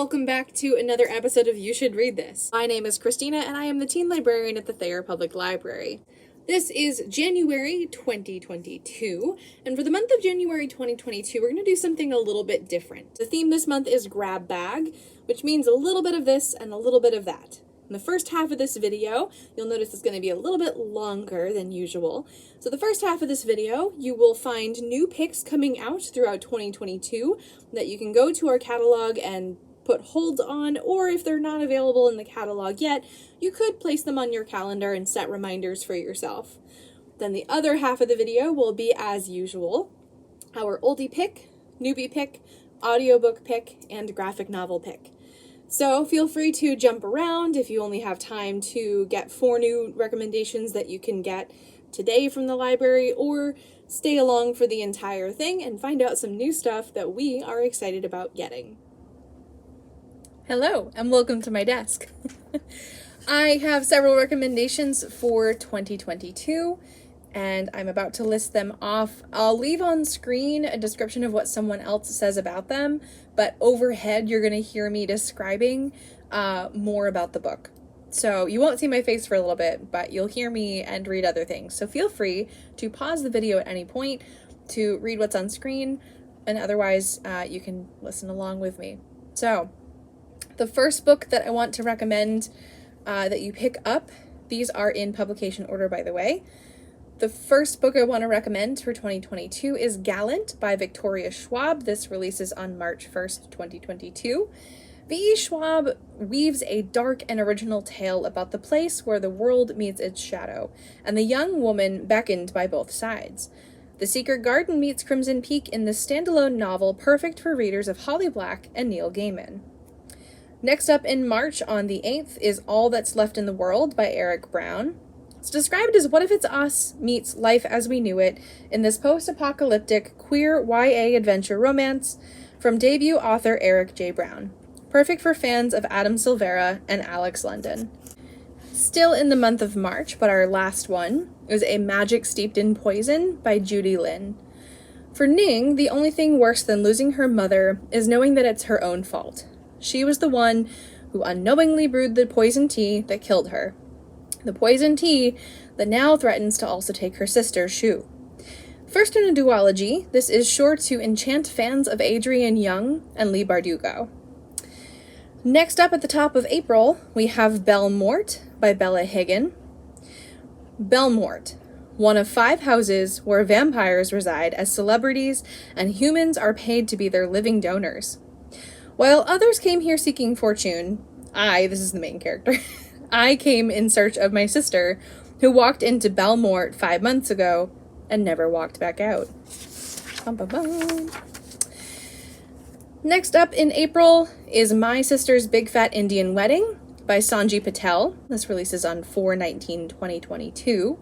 welcome back to another episode of You Should Read This. My name is Christina, and I am the teen librarian at the Thayer Public Library. This is January 2022, and for the month of January 2022, we're going to do something a little bit different. The theme this month is grab bag, which means a little bit of this and a little bit of that. In the first half of this video, you'll notice it's going to be a little bit longer than usual. So the first half of this video, you will find new picks coming out throughout 2022 that you can go to our catalog and put hold on, or if they're not available in the catalog yet, you could place them on your calendar and set reminders for yourself. Then the other half of the video will be as usual, our oldie pick, newbie pick, audiobook pick, and graphic novel pick. So feel free to jump around if you only have time to get 4 new recommendations that you can get today from the library, or stay along for the entire thing and find out some new stuff that we are excited about getting. Hello, and welcome to my desk. I have several recommendations for 2022, and I'm about to list them off. I'll leave on screen a description of what someone else says about them, but overhead you're going to hear me describing more about the book. So you won't see my face for a little bit, but you'll hear me and read other things. So feel free to pause the video at any point to read what's on screen, and otherwise you can listen along with me. So the first book that I want to recommend that you pick up, these are in publication order, by the way. The first book I want to recommend for 2022 is Gallant by Victoria Schwab. This releases on March 1st, 2022. V.E. Schwab weaves a dark and original tale about the place where the world meets its shadow, and the young woman beckoned by both sides. The Secret Garden meets Crimson Peak in this standalone novel perfect for readers of Holly Black and Neil Gaiman. Next up in March on the 8th is All That's Left in the World by Eric Brown. It's described as What If It's Us meets Life as We Knew It in this post-apocalyptic queer YA adventure romance from debut author Eric J. Brown. Perfect for fans of Adam Silvera and Alex London. Still in the month of March, but our last one, is A Magic Steeped in Poison by Judy Lynn. For Ning, the only thing worse than losing her mother is knowing that it's her own fault. She was the one who unknowingly brewed the poison tea that killed her. The poison tea that now threatens to also take her sister, Shu. First in a duology, this is sure to enchant fans of Adrienne Young and Leigh Bardugo. Next up at the top of April, we have Belle Morte by Bella Higgin. Belle Morte, one of 5 houses where vampires reside as celebrities and humans are paid to be their living donors. While others came here seeking fortune, this is the main character, I came in search of my sister, who walked into Belle Morte 5 months ago and never walked back out. Bum, bum, bum. Next up in April is My Sister's Big Fat Indian Wedding by Sanji Patel. This releases on 4/19/2022.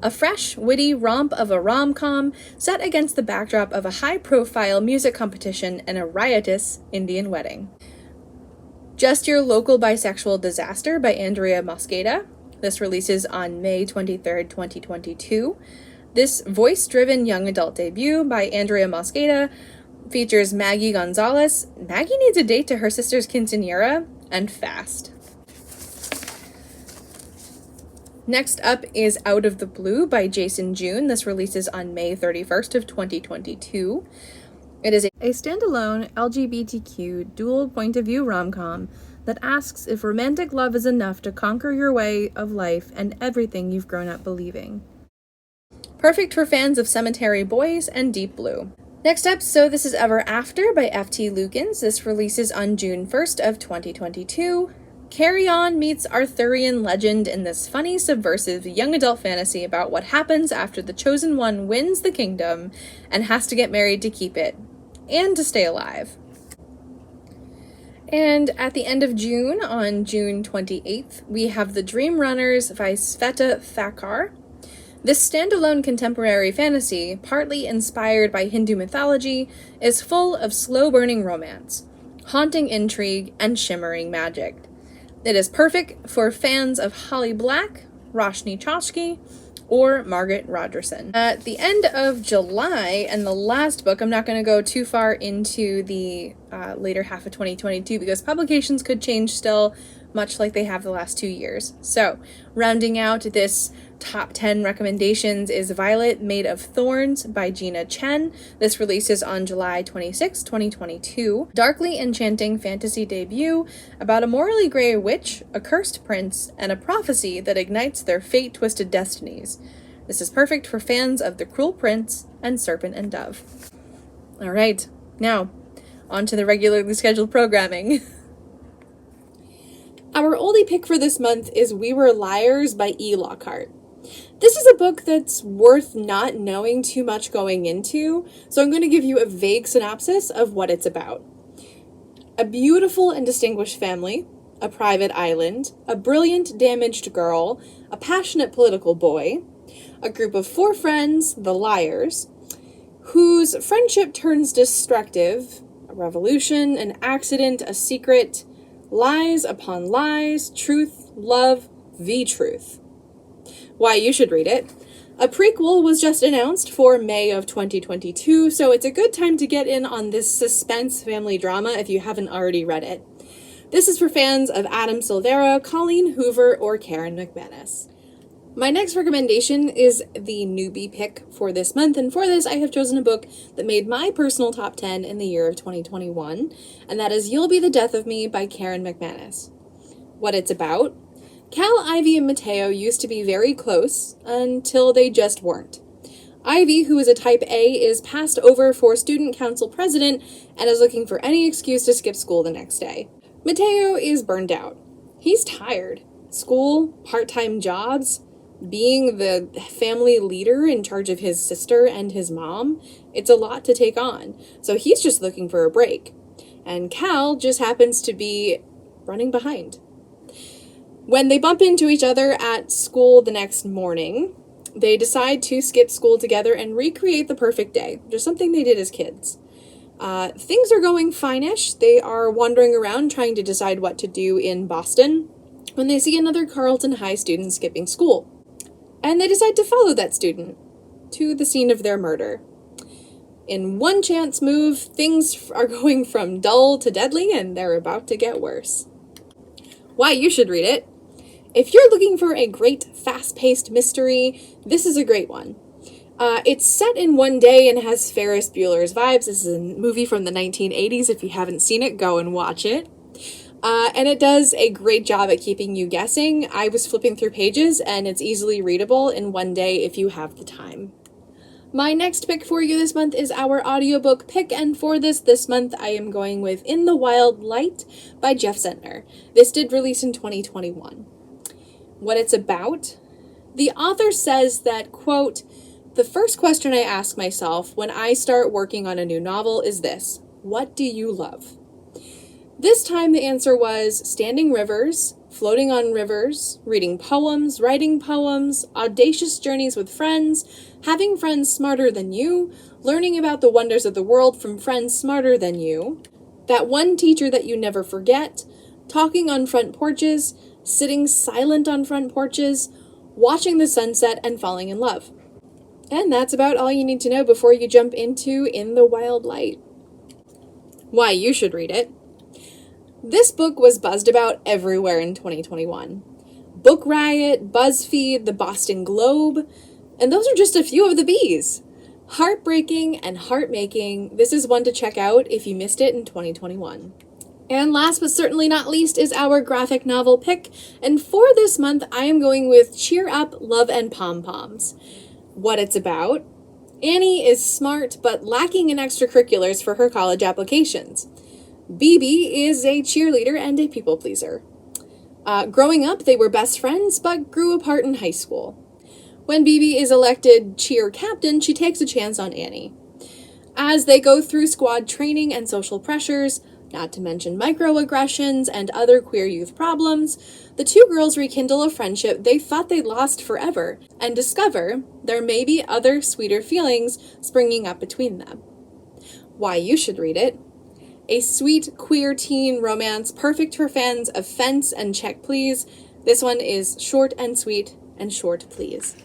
A fresh, witty romp of a rom-com set against the backdrop of a high-profile music competition and a riotous Indian wedding. Just Your Local Bisexual Disaster by Andrea Mosqueda. This releases on May 23rd, 2022. This voice-driven young adult debut by Andrea Mosqueda features Maggie Gonzalez. Maggie needs a date to her sister's quinceañera, and fast. Next up is Out of the Blue by Jason June. This releases on May 31st of 2022. It is a standalone LGBTQ dual point-of-view rom-com that asks if romantic love is enough to conquer your way of life and everything you've grown up believing. Perfect for fans of Cemetery Boys and Deep Blue. Next up, So This Is Ever After by F.T. Lukens. This releases on June 1st of 2022. Carry On meets Arthurian legend in this funny, subversive young adult fantasy about what happens after the chosen one wins the kingdom and has to get married to keep it, and to stay alive. And at the end of June, on June 28th, we have The Dream Runners by Sveta Thakkar. This standalone contemporary fantasy, partly inspired by Hindu mythology, is full of slow-burning romance, haunting intrigue, and shimmering magic. It is perfect for fans of Holly Black, Roshni Chachki, or Margaret Rogerson. At the end of July, and the last book, I'm not going to go too far into the later half of 2022 because publications could change still, much like they have the last 2 years. So, rounding out this top 10 recommendations is Violet Made of Thorns by Gina Chen. This releases on July 26, 2022. Darkly enchanting fantasy debut about a morally gray witch, a cursed prince, and a prophecy that ignites their fate-twisted destinies. This is perfect for fans of The Cruel Prince and Serpent and Dove. All right, now, on to the regularly scheduled programming. Our oldie pick for this month is We Were Liars by E. Lockhart. This is a book that's worth not knowing too much going into, so I'm going to give you a vague synopsis of what it's about. A beautiful and distinguished family, a private island, a brilliant damaged girl, a passionate political boy, a group of 4 friends, the Liars, whose friendship turns destructive, a revolution, an accident, a secret, lies upon lies, truth, love, the truth. Why you should read it. A prequel was just announced for May of 2022, so it's a good time to get in on this suspense family drama if you haven't already read it. This is for fans of Adam Silvera, Colleen Hoover, or Karen McManus. My next recommendation is the newbie pick for this month, and for this I have chosen a book that made my personal top 10 in the year of 2021, and that is You'll Be the Death of Me by Karen McManus. What it's about? Cal, Ivy, and Mateo used to be very close until they just weren't. Ivy, who is a type A, is passed over for student council president and is looking for any excuse to skip school the next day. Mateo is burned out. He's tired. School, part-time jobs, being the family leader in charge of his sister and his mom, it's a lot to take on. So he's just looking for a break. And Cal just happens to be running behind. When they bump into each other at school the next morning, they decide to skip school together and recreate the perfect day, just something they did as kids. Things are going fine-ish. They are wandering around trying to decide what to do in Boston when they see another Carleton High student skipping school. And they decide to follow that student to the scene of their murder. In one chance move, things are going from dull to deadly, and they're about to get worse. Why you should read it. If you're looking for a great, fast-paced mystery, this is a great one. It's set in one day and has Ferris Bueller's vibes. This is a movie from the 1980s. If you haven't seen it, go and watch it. And it does a great job at keeping you guessing. I was flipping through pages, and it's easily readable in one day if you have the time. My next pick for you this month is our audiobook pick, and for this month I am going with In the Wild Light by Jeff Sentner. This did release in 2021. What it's about? The author says that, quote, "The first question I ask myself when I start working on a new novel is this: what do you love?" This time the answer was standing rivers, floating on rivers, reading poems, writing poems, audacious journeys with friends, having friends smarter than you, learning about the wonders of the world from friends smarter than you, that one teacher that you never forget, talking on front porches, sitting silent on front porches, watching the sunset, and falling in love. And that's about all you need to know before you jump into In the Wild Light. Why you should read it. This book was buzzed about everywhere in 2021. Book Riot, BuzzFeed, the Boston Globe, and those are just a few of the bees. Heartbreaking and heart-making, this is one to check out if you missed it in 2021. And last but certainly not least is our graphic novel pick, and for this month I am going with Cheer Up, Love, and Pom-Poms. What it's about? Annie is smart but lacking in extracurriculars for her college applications. BB is a cheerleader and a people pleaser. Growing up, they were best friends but grew apart in high school. When BB is elected cheer captain, she takes a chance on Annie. As they go through squad training and social pressures, not to mention microaggressions and other queer youth problems, the two girls rekindle a friendship they thought they'd lost forever and discover there may be other sweeter feelings springing up between them. Why you should read it. A sweet queer teen romance perfect for fans of Fence and Check Please. This one is short and sweet and short please.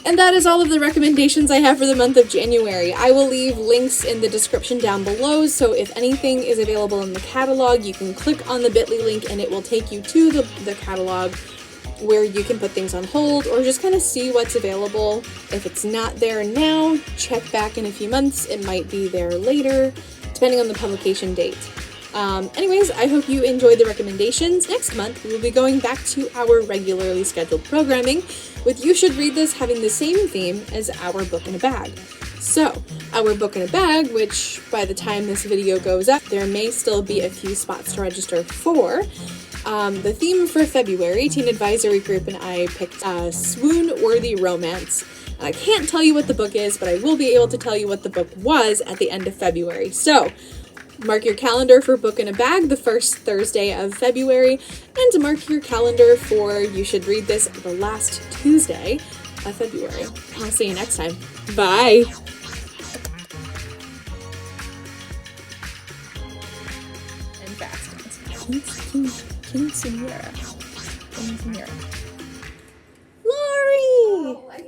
And that is all of the recommendations I have for the month of January. I will leave links in the description down below, so if anything is available in the catalog, you can click on the bit.ly link and it will take you to the catalog where you can put things on hold or just kind of see what's available. If it's not there now, check back in a few months. It might be there later, depending on the publication date. Anyways, I hope you enjoyed the recommendations. Next month, we will be going back to our regularly scheduled programming, with You Should Read This having the same theme as Our Book in a Bag. So, Our Book in a Bag, which by the time this video goes up, there may still be a few spots to register for. The theme for February, Teen Advisory Group and I picked Swoon-Worthy Romance. I can't tell you what the book is, but I will be able to tell you what the book was at the end of February. So, mark your calendar for Book in a Bag the first Thursday of February, and mark your calendar for You Should Read This the last Tuesday of February. I'll see you next time. Bye! And fast. Quinceañera. Lori!